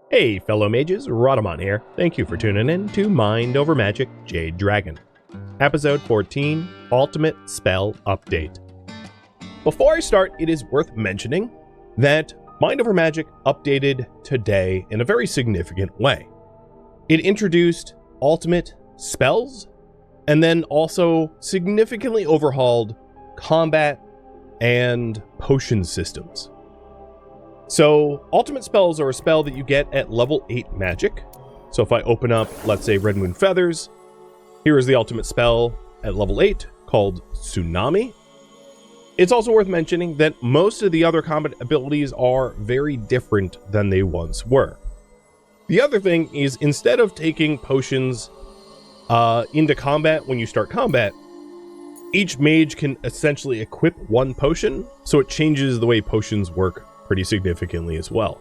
Hey fellow mages, Rhadamant here. Thank you for tuning in to Mind Over Magic Jade Dragon. Episode 14, Ultimate Spell Update. Before I start, it is worth mentioning that Mind Over Magic updated today in a very significant way. It introduced ultimate spells, and then also significantly overhauled combat and potion systems. So, ultimate spells are a spell that you get at level 8 magic. So if I open up, let's say, Red Moon Feathers, here is the ultimate spell at level 8 called Tsunami. It's also worth mentioning that most of the other combat abilities are very different than they once were. The other thing is, instead of taking potions into combat when you start combat, each mage can essentially equip one potion, so it changes the way potions work pretty significantly as well.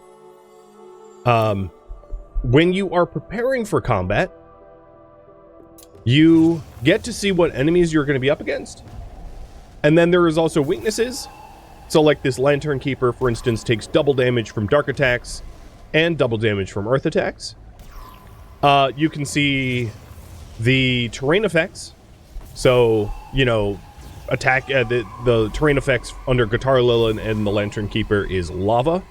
When you are preparing for combat, you get to see what enemies you're going to be up against. And then there is also weaknesses. So like this Lantern Keeper, for instance, takes double damage from dark attacks and double damage from earth attacks. You can see the terrain effects. So, you know, attack the terrain effects under Guitar Lil and the Lantern Keeper is lava.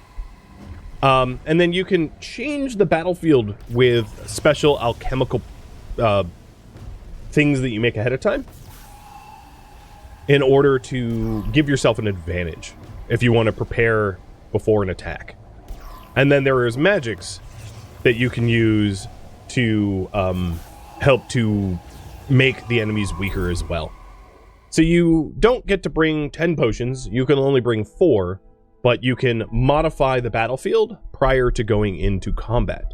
And then you can change the battlefield with special alchemical things that you make ahead of time in order to give yourself an advantage if you want to prepare before an attack. And then there is magics that you can use to help to make the enemies weaker as well. So you don't get to bring 10 potions, you can only bring 4, but you can modify the battlefield prior to going into combat.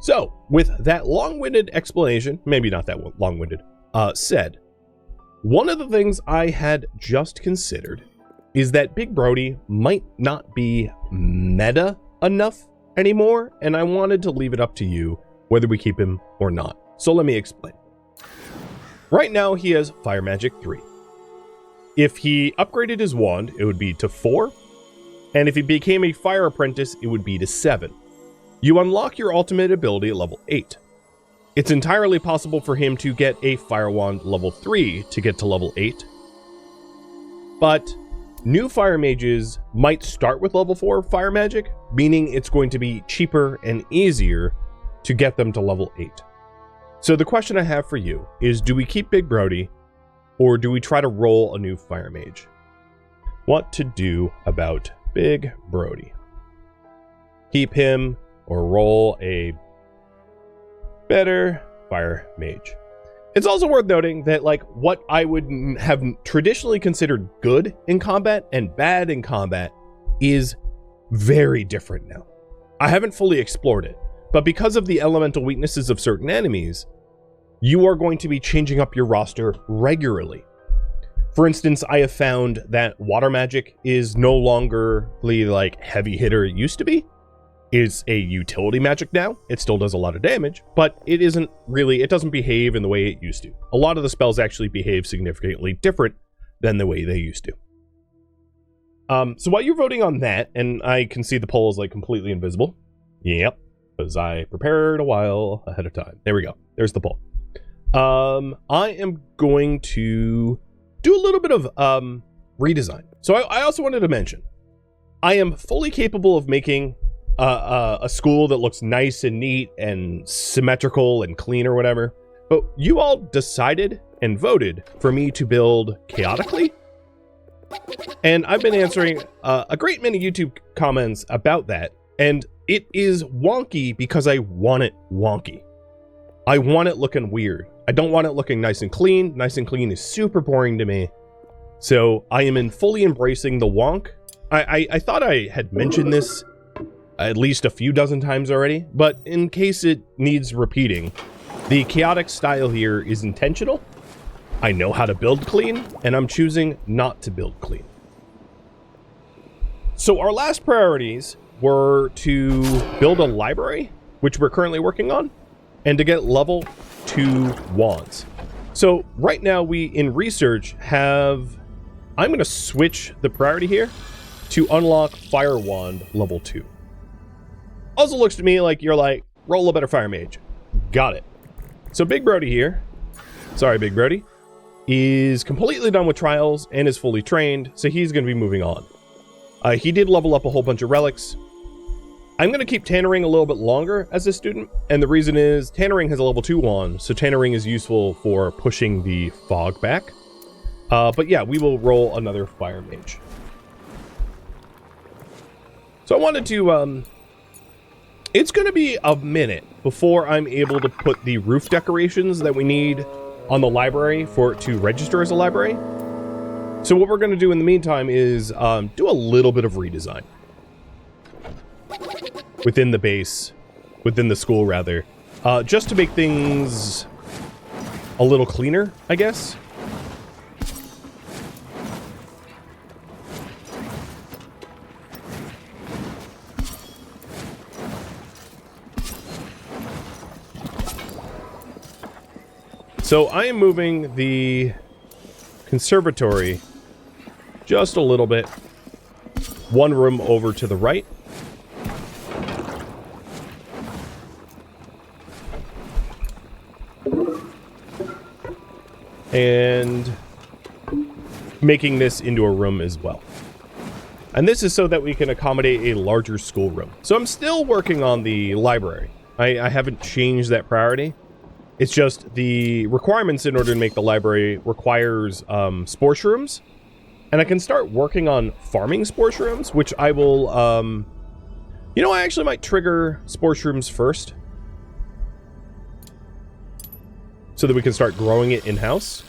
So, with that long-winded explanation, maybe not that long-winded, said, one of the things I had just considered is that Big Brody might not be meta enough anymore, and I wanted to leave it up to you whether we keep him or not. So let me explain. Right now, he has Fire Magic 3. If he upgraded his wand, it would be to 4. And if he became a Fire Apprentice, it would be to 7. You unlock your ultimate ability at level 8. It's entirely possible for him to get a Fire Wand level 3 to get to level 8. But new Fire Mages might start with level 4 Fire Magic, meaning it's going to be cheaper and easier to get them to level 8. So the question I have for you is, do we keep Big Brody, or do we try to roll a new Fire Mage? What to do about Big Brody? Keep him, or roll a better Fire Mage? It's also worth noting that, like, what I would have traditionally considered good in combat and bad in combat is very different now. I haven't fully explored it, but because of the elemental weaknesses of certain enemies, you are going to be changing up your roster regularly. For instance, I have found that water magic is no longer the like heavy hitter it used to be. It's a utility magic now. It still does a lot of damage, but it doesn't behave in the way it used to. A lot of the spells actually behave significantly different than the way they used to. So while you're voting on that, and I can see the poll is like completely invisible. Yep, because I prepared a while ahead of time. There we go. There's the poll. I am going to do a little bit of redesign. So I also wanted to mention, I am fully capable of making a school that looks nice and neat and symmetrical and clean or whatever. But you all decided and voted for me to build chaotically. And I've been answering a great many YouTube comments about that. And it is wonky because I want it wonky. I want it looking weird. I don't want it looking nice and clean. Nice and clean is super boring to me. So I am fully embracing the wonk. I thought I had mentioned this at least a few dozen times already, but in case it needs repeating, the chaotic style here is intentional. I know how to build clean, and I'm choosing not to build clean. So our last priorities were to build a library, which we're currently working on, and to get level 2 wands. So right now we, in research, have... I'm going to switch the priority here to unlock Fire Wand level 2. Also looks to me like you're like, roll a better fire mage. Got it. So Big Brody here, sorry Big Brody, is completely done with trials and is fully trained, so he's going to be moving on. He did level up a whole bunch of relics. I'm going to keep Tannering a little bit longer as a student, and the reason is Tannering has a level 2 wand, so Tannering is useful for pushing the fog back. But yeah, we will roll another fire mage. So I wanted to, it's going to be a minute before I'm able to put the roof decorations that we need on the library for it to register as a library. So what we're going to do in the meantime is do a little bit of redesign within the base, within the school rather, just to make things a little cleaner, I guess. So I am moving the conservatory just a little bit, one room over to the right. And making this into a room as well. And this is so that we can accommodate a larger schoolroom. So I'm still working on the library. I haven't changed that priority. It's just the requirements in order to make the library requires Sporoshrooms. And I can start working on farming Sporoshrooms, which I will, you know, I actually might trigger Sporoshrooms first, so that we can start growing it in-house.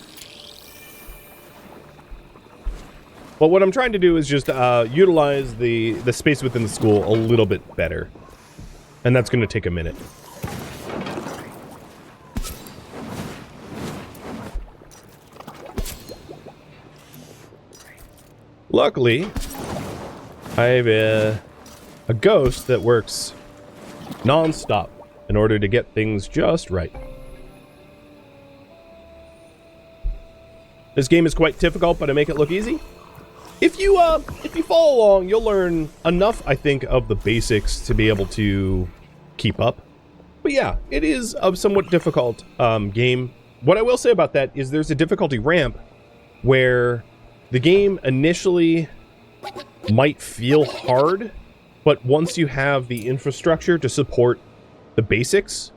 But what I'm trying to do is just utilize the space within the school a little bit better. And that's going to take a minute. Luckily, I have a ghost that works non-stop in order to get things just right. This game is quite difficult, but I make it look easy. If you follow along, you'll learn enough, I think, of the basics to be able to keep up. But yeah, it is a somewhat difficult game. What I will say about that is there's a difficulty ramp where the game initially might feel hard, but once you have the infrastructure to support the basics,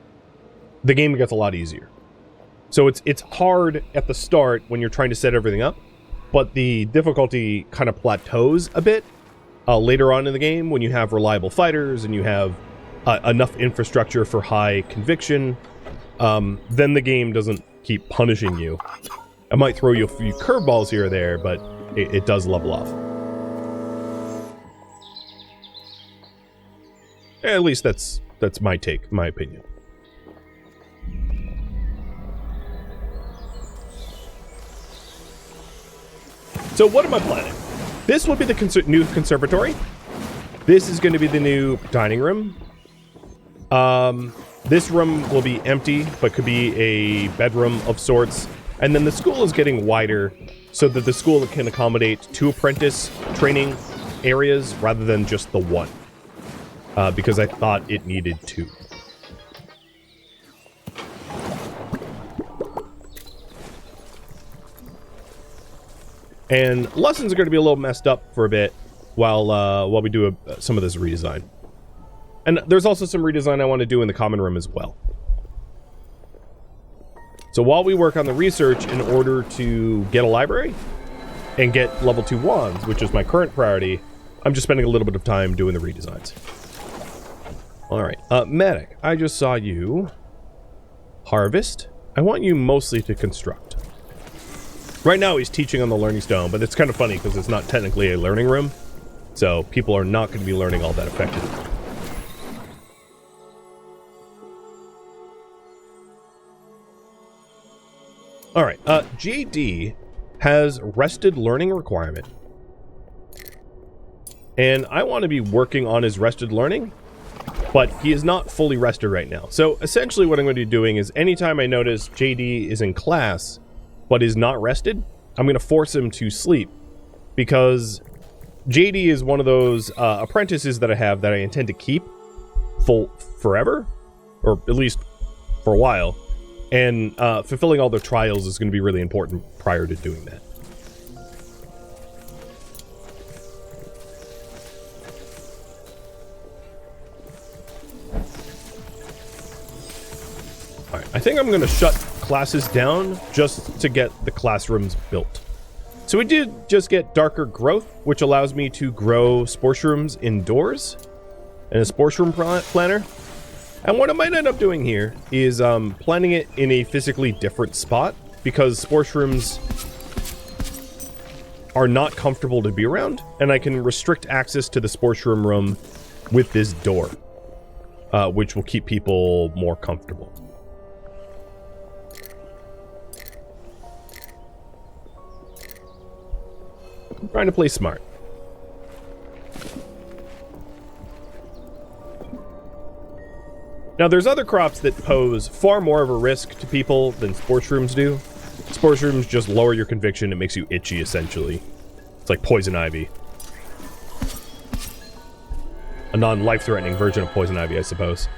the game gets a lot easier. So it's hard at the start when you're trying to set everything up, but the difficulty kind of plateaus a bit later on in the game when you have reliable fighters and you have enough infrastructure for high conviction. Then the game doesn't keep punishing you. I might throw you a few curveballs here or there, but it does level off. At least that's my take, my opinion. So what am I planning? This will be the new conservatory. This is going to be the new dining room. This room will be empty, but could be a bedroom of sorts. And then the school is getting wider so that the school can accommodate 2 apprentice training areas rather than just the 1. Because I thought it needed 2. And lessons are going to be a little messed up for a bit while we do some of this redesign. And there's also some redesign I want to do in the common room as well. So while we work on the research in order to get a library and get level 2 wands, which is my current priority, I'm just spending a little bit of time doing the redesigns. Alright, Medic, I just saw you harvest. I want you mostly to construct. Right now he's teaching on the learning stone, but it's kind of funny because it's not technically a learning room, so people are not going to be learning all that effectively. Alright, JD has rested learning requirement. And I want to be working on his rested learning, but he is not fully rested right now. So essentially what I'm going to be doing is anytime I notice JD is in class, but is not rested, I'm going to force him to sleep. Because JD is one of those apprentices that I have that I intend to keep full forever, or at least for a while. And fulfilling all their trials is going to be really important prior to doing that. Alright, I think I'm going to shut classes down just to get the classrooms built. So we did just get darker growth, which allows me to grow Sporoshrooms indoors in a Sporoshroom planner. And what I might end up doing here is planting it in a physically different spot, because Sporoshrooms are not comfortable to be around, and I can restrict access to the Sporoshroom room with this door, which will keep people more comfortable. I'm trying to play smart. Now, there's other crops that pose far more of a risk to people than Sporoshrooms do. Sporoshrooms just lower your conviction. It makes you itchy, essentially. It's like poison ivy. A non-life-threatening version of poison ivy, I suppose.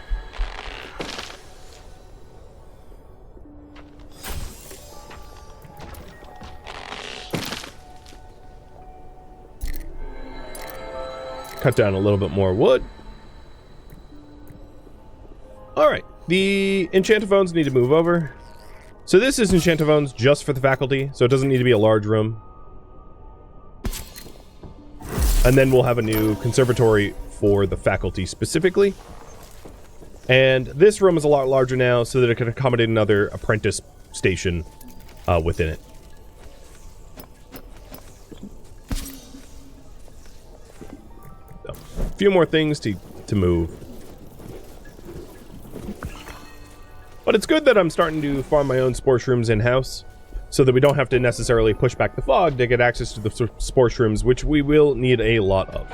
Cut down a little bit more wood. Alright, the Enchantophones need to move over. So this is Enchantophones just for the faculty, so it doesn't need to be a large room. And then we'll have a new conservatory for the faculty specifically. And this room is a lot larger now so that it can accommodate another apprentice station within it. So, a few more things to move. But it's good that I'm starting to farm my own Sporoshrooms in-house, so that we don't have to necessarily push back the fog to get access to the Sporoshrooms, which we will need a lot of.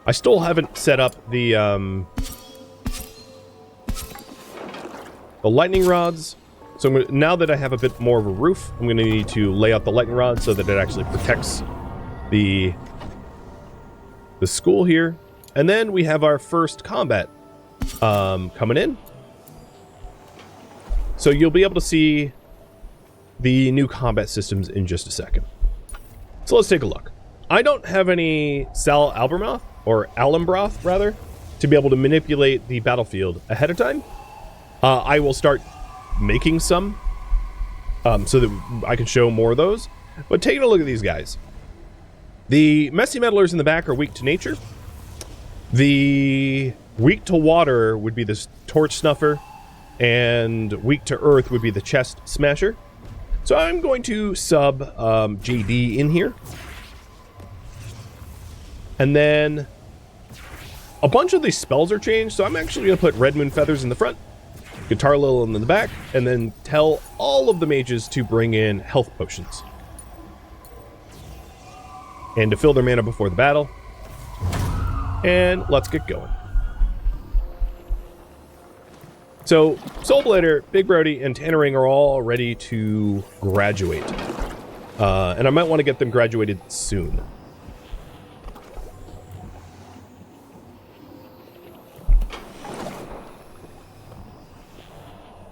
I still haven't set up the lightning rods, so now that I have a bit more of a roof, I'm going to need to lay out the lightning rod so that it actually protects the school here. And then we have our first combat coming in. So you'll be able to see the new combat systems in just a second. So let's take a look. I don't have any Sal Albermoth, or Alambroth rather, to be able to manipulate the battlefield ahead of time. I will start making some so that I can show more of those. But taking a look at these guys. The Messy Meddlers in the back are weak to nature. The weak to water would be the Torch Snuffer, and weak to earth would be the Chest Smasher. So I'm going to sub JD in here. And then a bunch of these spells are changed, so I'm actually going to put Red Moon Feathers in the front, Guitar Lil in the back, and then tell all of the mages to bring in health potions. And to fill their mana before the battle. And let's get going. So, Soulblader, Big Brody, and Tannering are all ready to graduate. And I might want to get them graduated soon.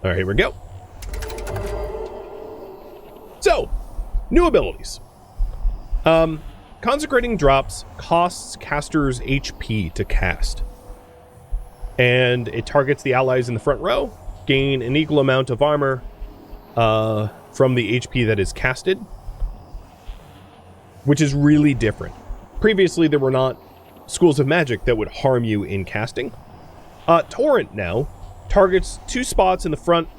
Alright, here we go. So, new abilities. Consecrating drops costs casters HP to cast. And it targets the allies in the front row, gain an equal amount of armor from the HP that is casted, which is really different. Previously, there were not schools of magic that would harm you in casting. Torrent now targets 2 spots in front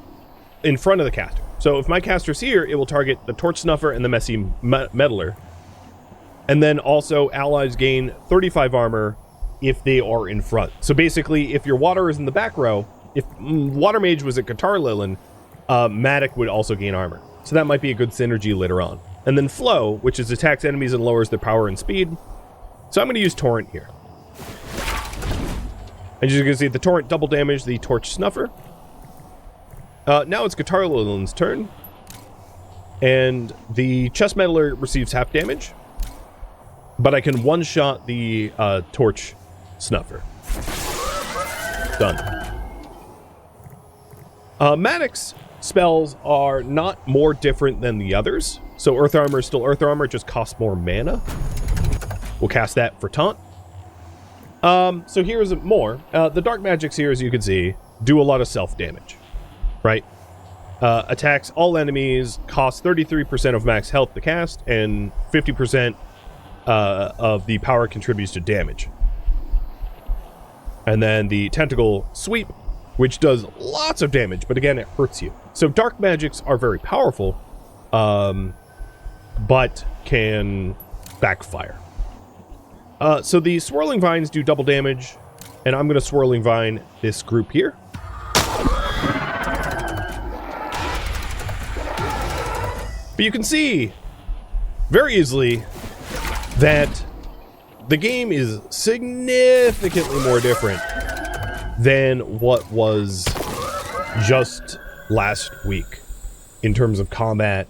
of the caster. So if my caster's here, it will target the Torch Snuffer and the Messy Meddler. And then also allies gain 35 armor if they are in front. So basically, if your water is in the back row, if Water Mage was at Guitar Lilin, Matic would also gain armor. So that might be a good synergy later on. And then Flow, which is attacks enemies and lowers their power and speed. So I'm going to use Torrent here. As you can see, the Torrent double damage the Torch Snuffer. Now it's Guitar Lilin's turn. And the Chest Meddler receives half damage. But I can one-shot the torch snuffer. Done. Maddox spells are not more different than the others. So Earth Armor is still Earth Armor, just costs more mana. We'll cast that for taunt. So here's more. The Dark Magics here, as you can see, do a lot of self-damage, right? Attacks all enemies, cost 33% of max health to cast, and 50% of the power contributes to damage. And then the Tentacle Sweep, which does lots of damage, but again, it hurts you. So Dark Magics are very powerful, but can backfire. So the Swirling Vines do double damage, and I'm going to Swirling Vine this group here. But you can see very easily that the game is significantly more different than what was just last week in terms of combat,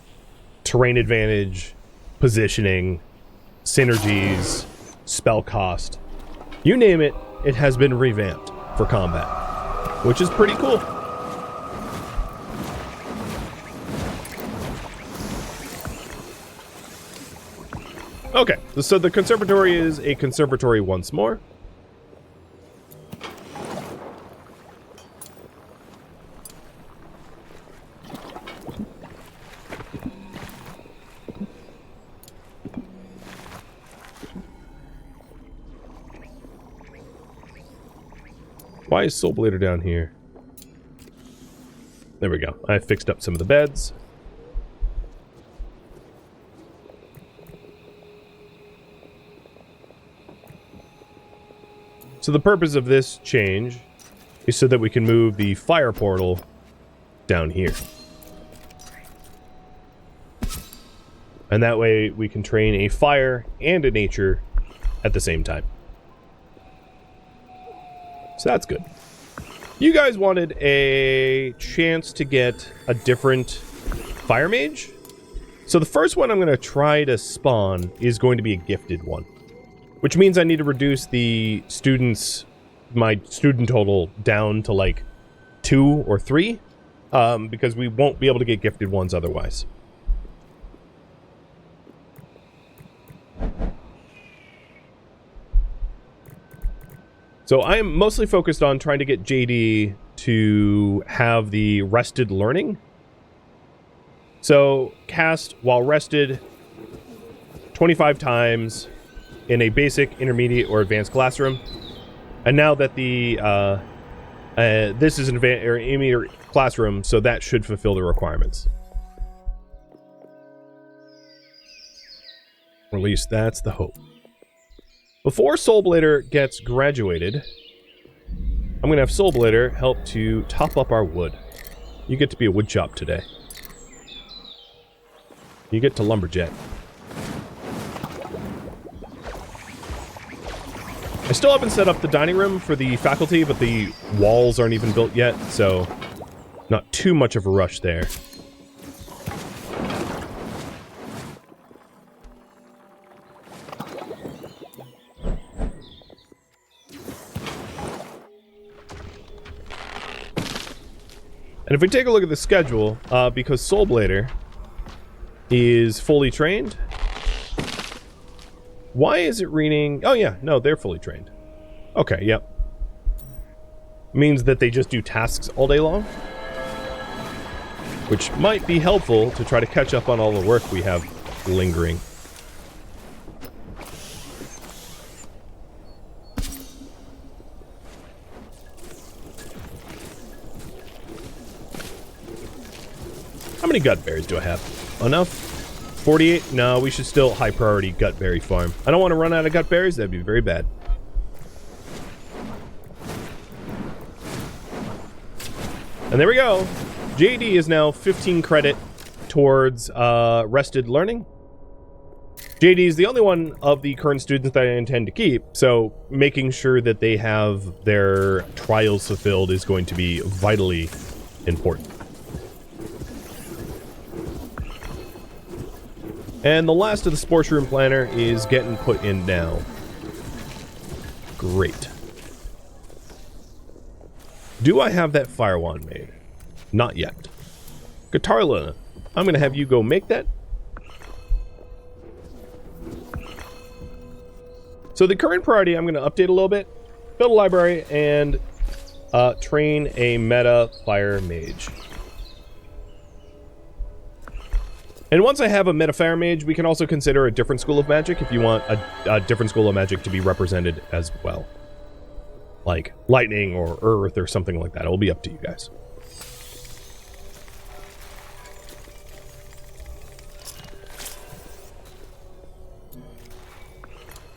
terrain advantage, positioning, synergies, spell cost. You name it, it has been revamped for combat, which is pretty cool. Okay, so the conservatory is a conservatory once more. Why is Soul Blader down here? There we go. I fixed up some of the beds. So the purpose of this change is so that we can move the fire portal down here. And that way we can train a fire and a nature at the same time. So that's good. You guys wanted a chance to get a different fire mage. So the first one I'm going to try to spawn is going to be a gifted one. Which means I need to reduce the my student total down to like 2 or 3. Because we won't be able to get gifted ones otherwise. So I am mostly focused on trying to get JD to have the rested learning. So cast while rested 25 times in a basic, intermediate, or advanced classroom. And now that the this is an advanced or intermediate classroom, so that should fulfill the requirements. Or at least that's the hope. Before Soul Blader gets graduated, I'm going to have Soul Blader help to top up our wood. You get to be a wood chop today. You get to lumberjack. I still haven't set up the dining room for the faculty, but the walls aren't even built yet, so not too much of a rush there. And if we take a look at the schedule, because Soul Blader is fully trained. Why is it reading? Oh yeah, no, they're fully trained. Okay, yep. Means that they just do tasks all day long. Which might be helpful to try to catch up on all the work we have lingering. How many gut berries do I have? Enough? 48? No, we should still high priority gut berry farm. I don't want to run out of gut berries. That'd be very bad. And there we go. JD is now 15 credit towards rested learning. JD is the only one of the current students that I intend to keep, so making sure that they have their trials fulfilled is going to be vitally important. And the last of the Sporoshroom planner is getting put in now. Great. Do I have that fire wand made? Not yet. Guitarla, I'm going to have you go make that. So the current priority, I'm going to update a little bit. Build a library and train a meta fire mage. And once I have a meta fire mage, we can also consider a different school of magic if you want a different school of magic to be represented as well. Like lightning or earth or something like that. It will be up to you guys.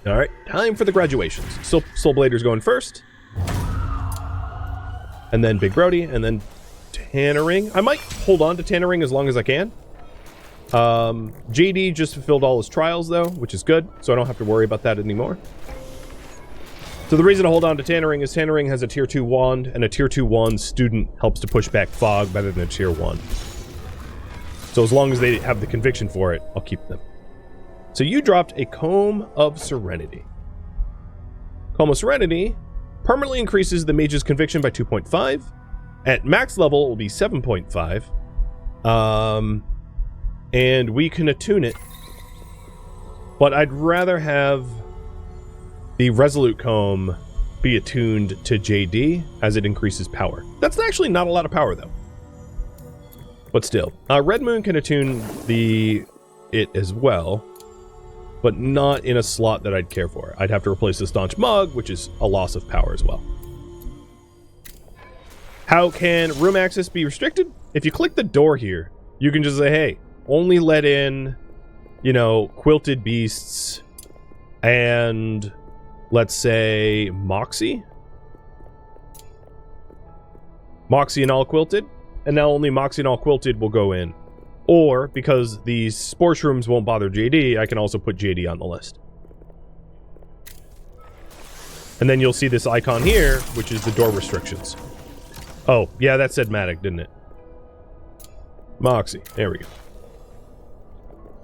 Alright, time for the graduations. Soul Blader's going first. And then Big Brody, and then Tannering. I might hold on to Tannering as long as I can. JD just fulfilled all his trials, though, which is good, so I don't have to worry about that anymore. So the reason to hold on to Tannering is Tannering has a tier 2 wand, and a tier 2 wand student helps to push back fog better than a tier 1. So as long as they have the conviction for it, I'll keep them. So you dropped a Comb of Serenity. Comb of Serenity permanently increases the mage's conviction by 2.5. At max level, it will be 7.5. And we can attune it. But I'd rather have the Resolute Comb be attuned to JD as it increases power. That's actually not a lot of power, though. But still. Red Moon can attune it as well, but not in a slot that I'd care for. I'd have to replace the Staunch Mug, which is a loss of power as well. How can room access be restricted? If you click the door here, you can just say, hey, only let in, you know, quilted beasts and, let's say, Moxie. Moxie and all quilted. And now only Moxie and all quilted will go in. Or, because these Sporoshrooms won't bother JD, I can also put JD on the list. And then you'll see this icon here, which is the door restrictions. Oh, yeah, that said Matic, didn't it? Moxie. There we go.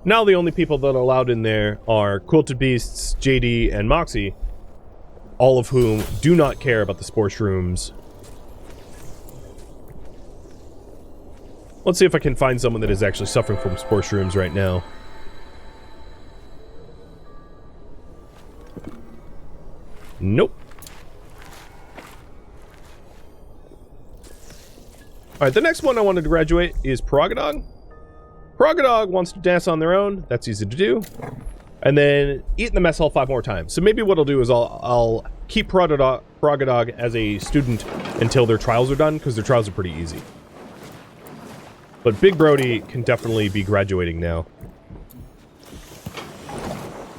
Now the only people that are allowed in there are Quilted Beasts, JD, and Moxie, all of whom do not care about the Sporoshrooms. Let's see if I can find someone that is actually suffering from Sporoshrooms right now. Nope. Alright, the next one I wanted to graduate is Progadog. Progadog wants to dance on their own. That's easy to do. And then eat in the mess hall 5 more times. So maybe what I'll do is I'll keep Progadog as a student until their trials are done, because their trials are pretty easy. But Big Brody can definitely be graduating now.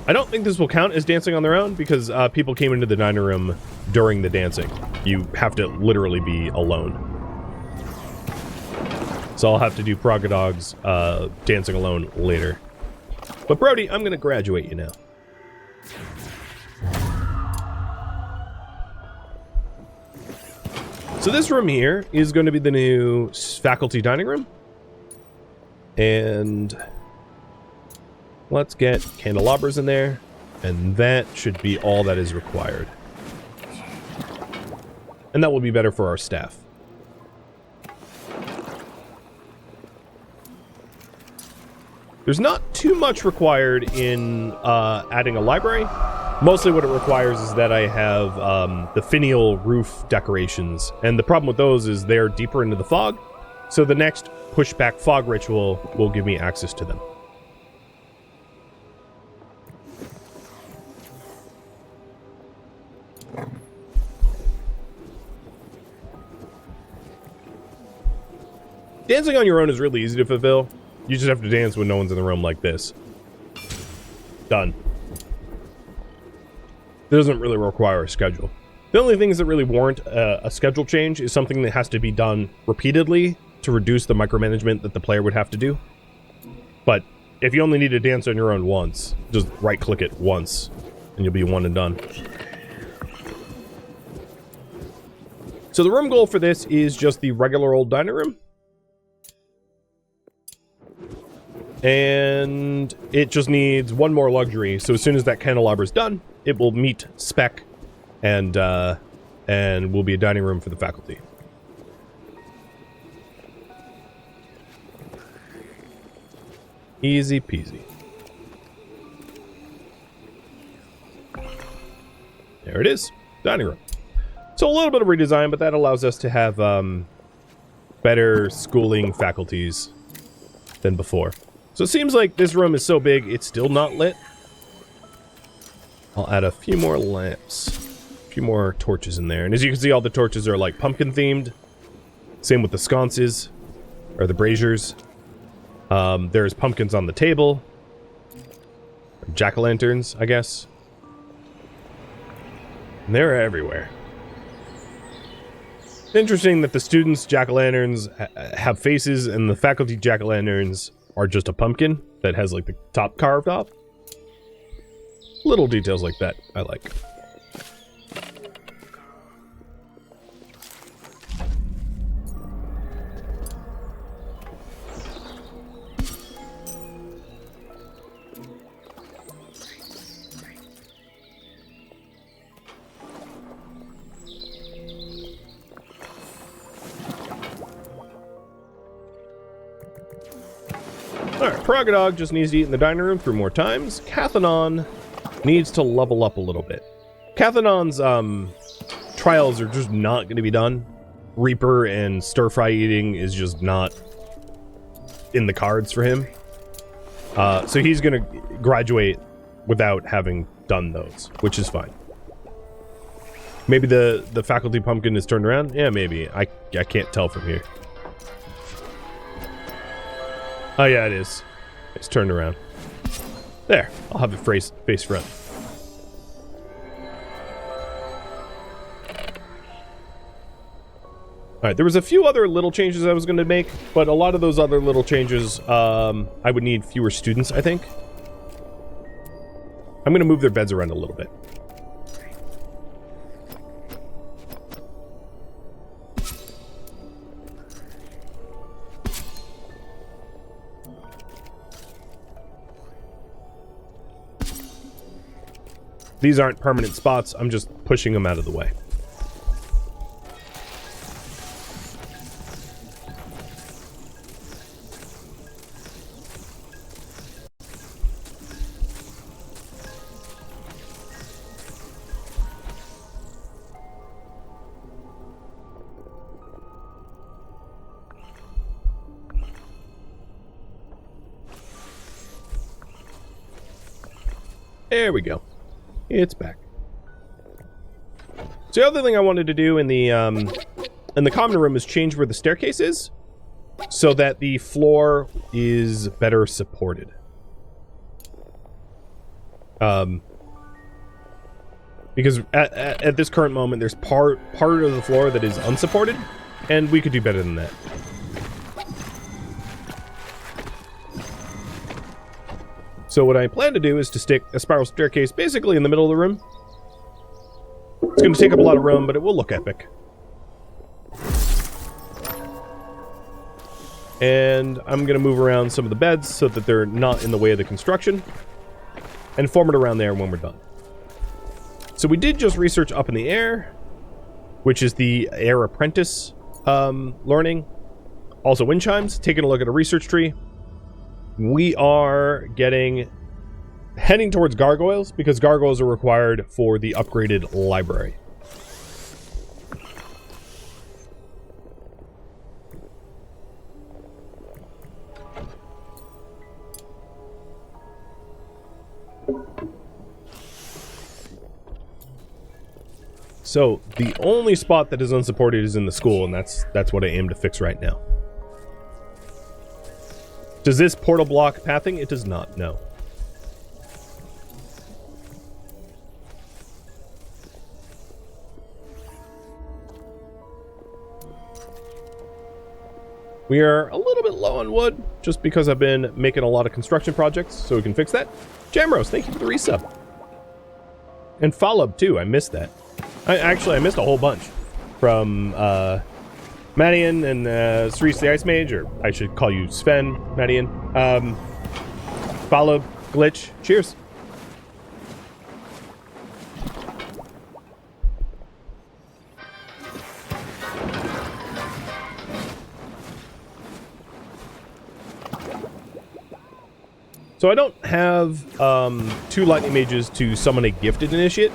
I don't think this will count as dancing on their own, because people came into the dining room during the dancing. You have to literally be alone. So I'll have to do Progadog's dancing alone later. But Brody, I'm going to graduate you now. So this room here is going to be the new faculty dining room. And let's get candelabras in there. And that should be all that is required. And that will be better for our staff. There's not too much required in adding a library. Mostly what it requires is that I have the finial roof decorations. And the problem with those is they're deeper into the fog. So the next pushback fog ritual will give me access to them. Dancing on your own is really easy to fulfill. You just have to dance when no one's in the room like this. Done. It doesn't really require a schedule. The only things that really warrant a schedule change is something that has to be done repeatedly to reduce the micromanagement that the player would have to do. But if you only need to dance on your own once, just right-click it once, and you'll be one and done. So the room goal for this is just the regular old dining room. And it just needs one more luxury. So as soon as that candelabra is done, it will meet spec and will be a dining room for the faculty. Easy peasy. There it is. Dining room. So a little bit of redesign, but that allows us to have better schooling faculties than before. So it seems like this room is so big, it's still not lit. I'll add a few more lamps. A few more torches in there. And as you can see, all the torches are like pumpkin themed. Same with the sconces. Or the braziers. There's pumpkins on the table. Jack-o'-lanterns, I guess. And they're everywhere. It's interesting that the students' jack-o'-lanterns have faces and the faculty jack-o'-lanterns are just a pumpkin that has like the top carved off. Little details like that I like. Alright, Progadog just needs to eat in the dining room 3 more times. Cathanon needs to level up a little bit. Cathanon's trials are just not going to be done. Reaper and stir-fry eating is just not in the cards for him. So he's going to graduate without having done those, which is fine. Maybe the faculty pumpkin is turned around? Yeah, maybe. I can't tell from here. Oh yeah, it is. It's turned around. There. I'll have it face front. Alright, there was a few other little changes I was going to make, but a lot of those other little changes, I would need fewer students, I think. I'm going to move their beds around a little bit. These aren't permanent spots, I'm just pushing them out of the way. There we go. It's back. So the other thing I wanted to do in the common room is change where the staircase is, so that the floor is better supported. Because at this current moment, there's part of the floor that is unsupported, and we could do better than that. So what I plan to do is to stick a spiral staircase basically in the middle of the room. It's going to take up a lot of room, but it will look epic. And I'm going to move around some of the beds so that they're not in the way of the construction. And form it around there when we're done. So we did just research Up in the Air, which is the Air Apprentice learning. Also wind chimes, taking a look at a research tree. We are heading towards gargoyles, because gargoyles are required for the upgraded library. So, the only spot that is unsupported is in the school, and that's what I aim to fix right now. Does this portal block pathing? It does not, no. We are a little bit low on wood, just because I've been making a lot of construction projects, so we can fix that. Jamrose, thank you for the resub. And Followup too, I missed that. I missed a whole bunch. From Madian and Cerise the Ice Mage, or I should call you Sven, Madian. Follow, glitch. Cheers. So I don't have 2 lightning mages to summon a gifted initiate.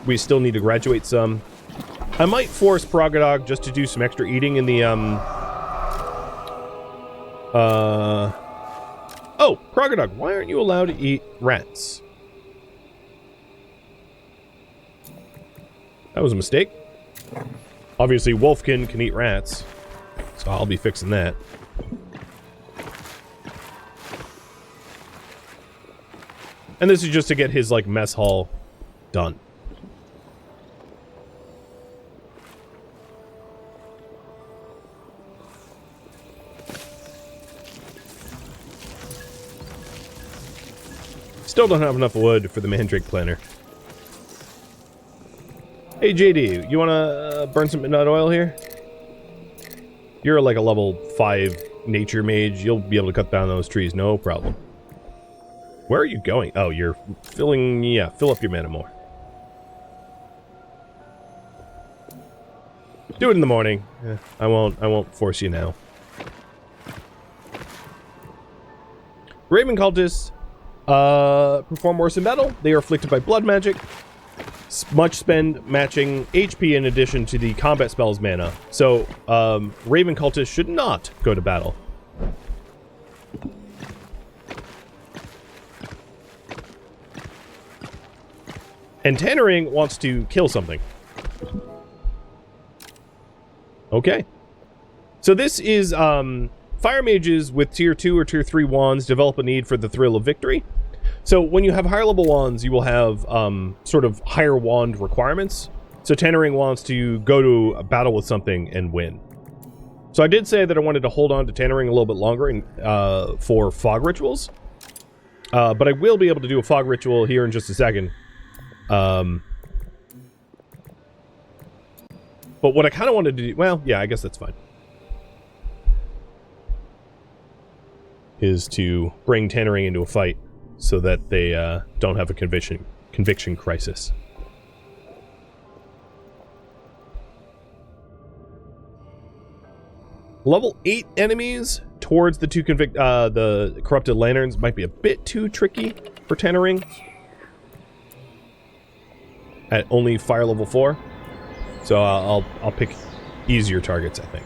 We still need to graduate some. I might force Progadog just to do some extra eating in the Oh, Progadog, why aren't you allowed to eat rats? That was a mistake. Obviously, Wolfkin can eat rats, so I'll be fixing that. And this is just to get his, like, mess hall done. Still don't have enough wood for the mandrake planter. Hey, JD, you wanna burn some midnight oil here? You're like a level 5 nature mage. You'll be able to cut down those trees, no problem. Where are you going? Oh, you're filling... Yeah, fill up your mana more. Do it in the morning. I won't force you now. Raven cultists perform worse in battle. They are afflicted by blood magic. Much spend matching HP in addition to the combat spell's mana. So, Raven cultists should not go to battle. And Tannering wants to kill something. Okay. So this is, fire mages with tier 2 or tier 3 wands develop a need for the thrill of victory. So when you have higher level wands, you will have, sort of higher wand requirements. So Tannering wants to go to a battle with something and win. So I did say that I wanted to hold on to Tannering a little bit longer and, for fog rituals. But I will be able to do a fog ritual here in just a second. But what I kind of wanted to do, well, yeah, I guess that's fine, is to bring Tannering into a fight so that they don't have a conviction crisis. Level 8 enemies towards the the corrupted lanterns might be a bit too tricky for Tannering. At only fire level 4. So I'll pick easier targets, I think.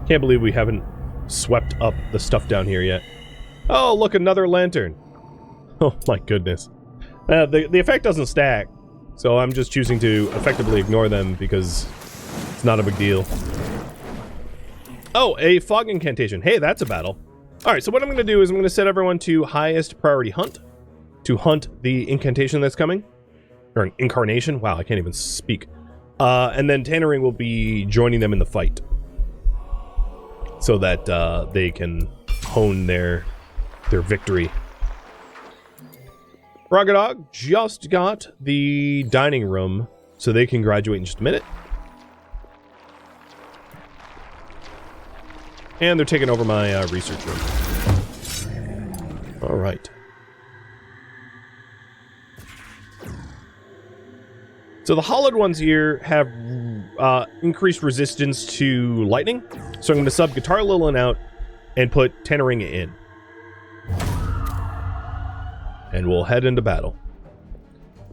Can't believe we haven't swept up the stuff down here yet. Oh, look, another lantern. Oh my goodness. The effect doesn't stack. So I'm just choosing to effectively ignore them because it's not a big deal. Oh, a fog incantation. Hey, that's a battle. Alright, so what I'm going to do is I'm going to set everyone to highest priority hunt. To hunt the incantation that's coming. Or an incarnation. Wow, I can't even speak. And then Tannering will be joining them in the fight. So that they can hone their victory. Progadog just got the dining room, so they can graduate in just a minute. And they're taking over my research room. Alright. So the hollowed ones here have increased resistance to lightning. So I'm going to sub Guitar Lilin out and put Tannering in. And we'll head into battle.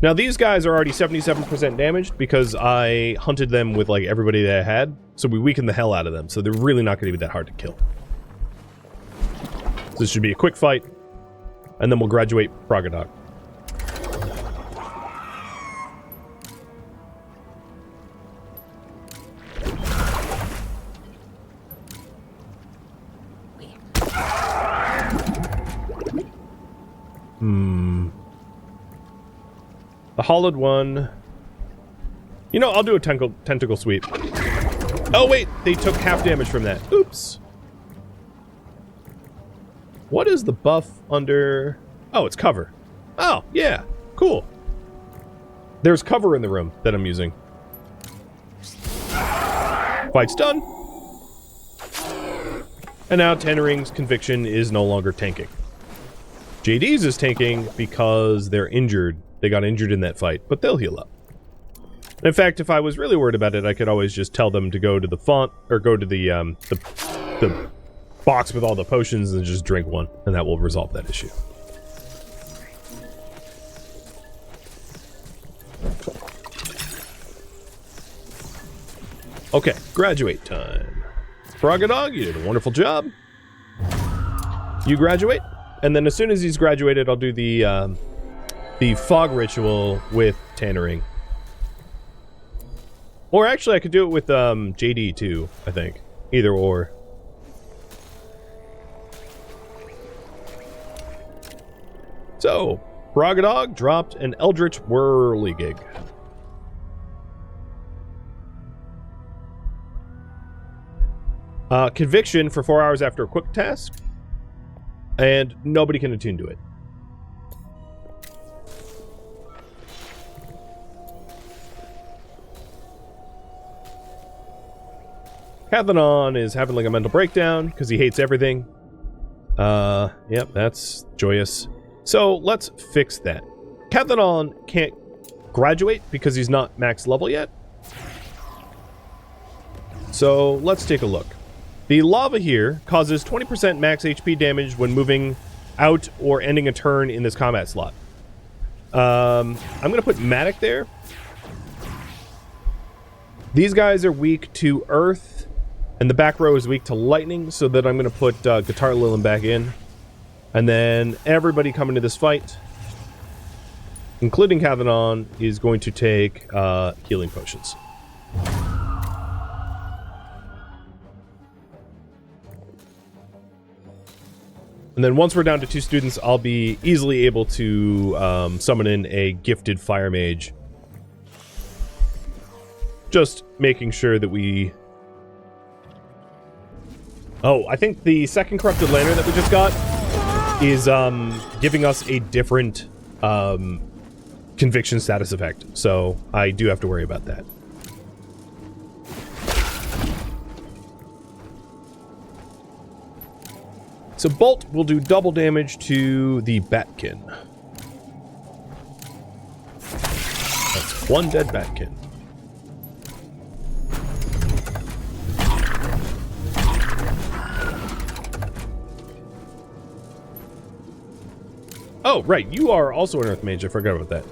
Now these guys are already 77% damaged because I hunted them with like everybody that I had. So we weakened the hell out of them. So they're really not going to be that hard to kill. So this should be a quick fight. And then we'll graduate Progadog. The hollowed one. You know, I'll do a tentacle sweep. Oh wait, they took half damage from that. Oops. What is the buff under... Oh, it's cover. Oh, yeah. Cool. There's cover in the room that I'm using. Fight's done. And now Tannering's conviction is no longer tanking. JD's is tanking because they're injured. They got injured in that fight, but they'll heal up. In fact, if I was really worried about it, I could always just tell them to go to the font, or go to the box with all the potions and just drink one, and that will resolve that issue. Okay, graduate time. Frogadog, you did a wonderful job. You graduate, and then as soon as he's graduated, I'll do the fog ritual with Tannering. Or actually, I could do it with JD too, I think. Either or. So, Frogadog dropped an Eldritch Whirligig. Conviction for 4 hours after a quick task, and nobody can attune to it. Cathanon is having like a mental breakdown because he hates everything. Yep, that's joyous. So let's fix that. Cathanon can't graduate because he's not max level yet. So let's take a look. The lava here causes 20% max HP damage when moving out or ending a turn in this combat slot. I'm going to put Matic there. These guys are weak to earth, and the back row is weak to lightning, so that I'm going to put Guitar Lilin back in. And then everybody coming to this fight, including Cathanon, is going to take healing potions. And then once we're down to 2 students, I'll be easily able to summon in a gifted fire mage. Just making sure that we... Oh, I think the second Corrupted Lantern that we just got is giving us a different conviction status effect. So I do have to worry about that. So Bolt will do double damage to the Batkin. That's 1 dead Batkin. Oh, right, you are also an Earth Mage, I forgot about that.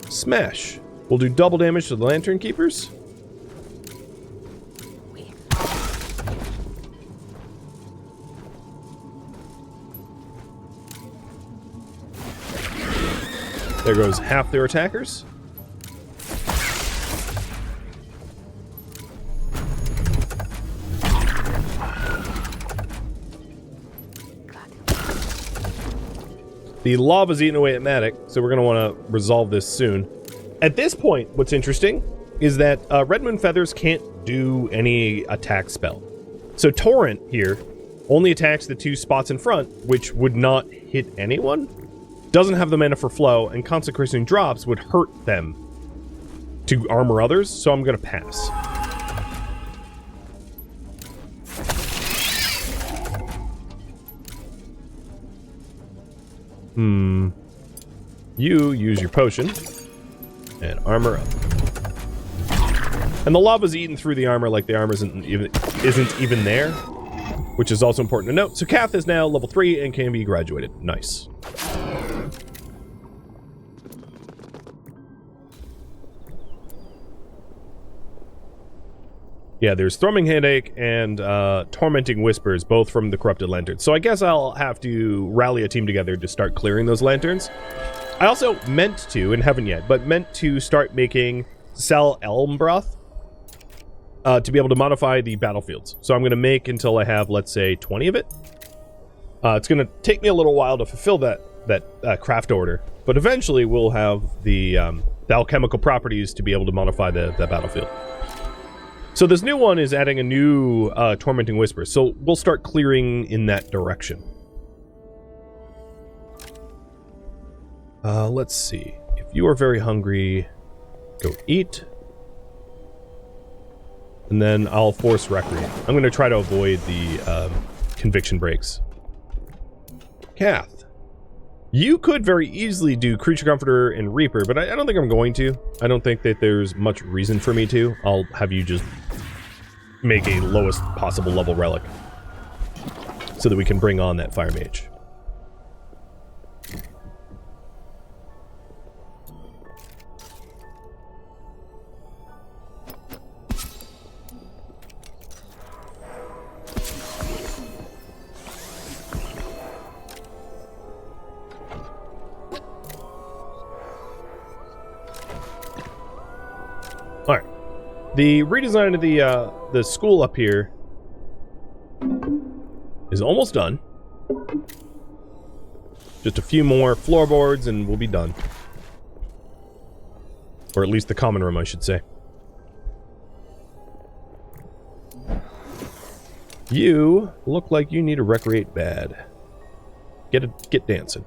Smash will do double damage to the Lantern Keepers. There goes half their attackers. The lava's eating away at Matic, so we're going to want to resolve this soon. At this point, what's interesting is that Red Moon Feathers can't do any attack spell. So Torrent here only attacks the 2 spots in front, which would not hit anyone. Doesn't have the mana for flow, and Consecration drops would hurt them to armor others, so I'm going to pass. You use your potion and armor up. And the lava's eaten through the armor like the armor isn't even there, which is also important to note. So Kath is now level 3 and can be graduated. Nice. Yeah, there's Thrumming Headache and Tormenting Whispers, both from the Corrupted Lanterns. So I guess I'll have to rally a team together to start clearing those lanterns. I also meant to, and haven't yet, but meant to start making Sal Elm Broth to be able to modify the battlefields. So I'm going to make until I have, let's say, 20 of it. It's going to take me a little while to fulfill that craft order, but eventually we'll have the alchemical properties to be able to modify the battlefield. So this new one is adding a new Tormenting Whisper, so we'll start clearing in that direction. Let's see. If you are very hungry, go eat. And then I'll force recreate. I'm going to try to avoid the conviction breaks. Kath, you could very easily do Creature Comforter and Reaper, but I don't think I'm going to. I don't think that there's much reason for me to. I'll have you just make a lowest possible level relic so that we can bring on that Fire Mage. Alright. The redesign of the school up here is almost done. Just a few more floorboards and we'll be done. Or at least the common room, I should say. You look like you need to recreate bad. Get dancing.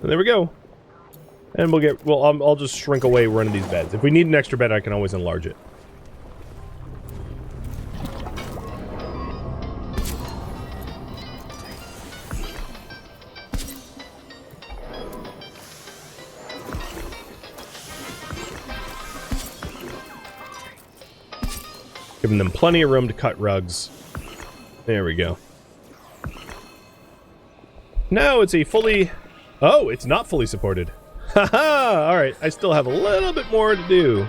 And there we go. And we'll get, well, I'll just shrink away one of these beds. If we need an extra bed, I can always enlarge it. Giving them plenty of room to cut rugs. There we go. Now it's a fully... Oh, it's not fully supported. Haha! Alright, I still have a little bit more to do.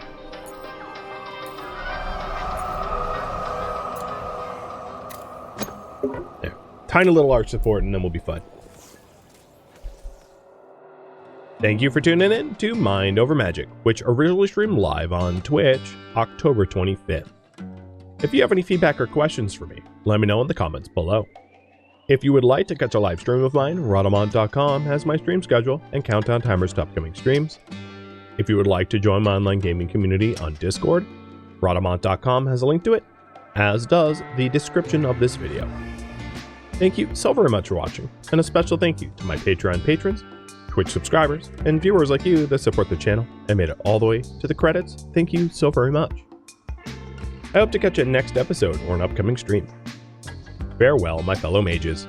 There. Tiny little arch support and then we'll be fine. Thank you for tuning in to Mind Over Magic, which originally streamed live on Twitch, October 25th. If you have any feedback or questions for me, let me know in the comments below. If you would like to catch a live stream of mine, Rhadamant.com has my stream schedule and countdown timers to upcoming streams. If you would like to join my online gaming community on Discord, Rhadamant.com has a link to it, as does the description of this video. Thank you so very much for watching, and a special thank you to my Patreon patrons, Twitch subscribers, and viewers like you that support the channel and made it all the way to the credits. Thank you so very much. I hope to catch you next episode or an upcoming stream. Farewell, my fellow mages.